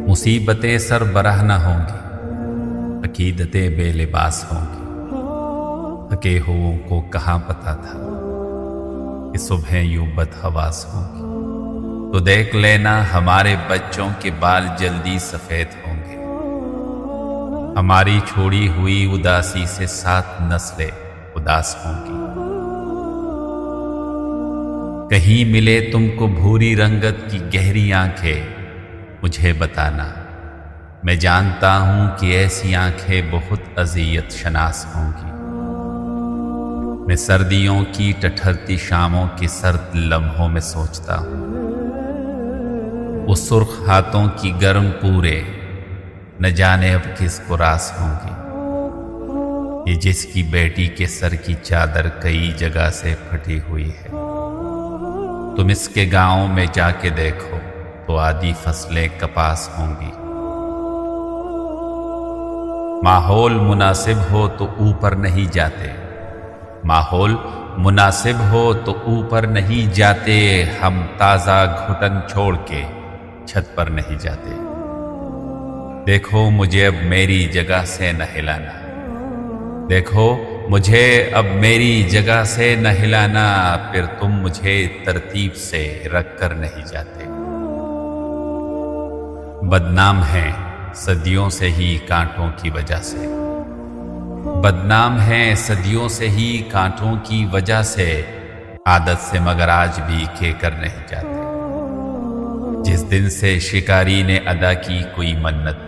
मुसीबतें सर बरह न होंगी, अकीदतें बे लिबास होंगी। थके हुओं को कहाँ पता था कि सुबह यूं बदहवास होंगी। तो देख लेना हमारे बच्चों के बाल जल्दी सफेद होंगे। हमारी छोड़ी हुई उदासी से 7 नस्लें उदास होंगी। कहीं मिले तुमको भूरी रंगत की गहरी आंखें, मुझे बताना। मैं जानता हूं कि ऐसी आंखें बहुत अज़ियत शनास होंगी। मैं सर्दियों की टठरती शामों के सर्द लम्हों में सोचता हूं, वो सुर्ख हाथों की गर्म पूरे न जाने अब किसको रास होंगी। ये जिसकी बेटी के सर की चादर कई जगह से फटी हुई है। तुम इसके गांव में जाके देखो तो आधी फसलें कपास होंगी। माहौल मुनासिब हो तो ऊपर नहीं जाते, माहौल मुनासिब हो तो ऊपर नहीं जाते। हम ताजा घुटन छोड़ के छत पर नहीं जाते। देखो मुझे अब मेरी जगह से न हिलाना, देखो मुझे अब मेरी जगह से न हिलाना। फिर तुम मुझे तरतीब से रख कर नहीं जाते। बदनाम हैं सदियों से ही कांटों की वजह से, बदनाम हैं सदियों से ही कांटों की वजह से। आदत से मगर आज भी के कर नहीं जाते। जिस दिन से शिकारी ने अदा की कोई मन्नत,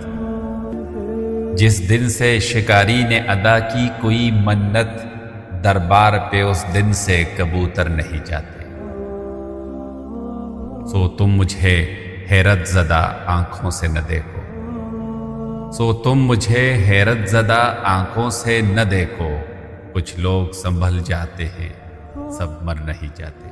जिस दिन से शिकारी ने अदा की कोई मन्नत, दरबार पे उस दिन से कबूतर नहीं जाते। सो तुम मुझे हैरत ज़दा आंखों से न देखो, सो तुम मुझे हैरत ज़दा आंखों से न देखो। कुछ लोग संभल जाते हैं, सब मर नहीं जाते।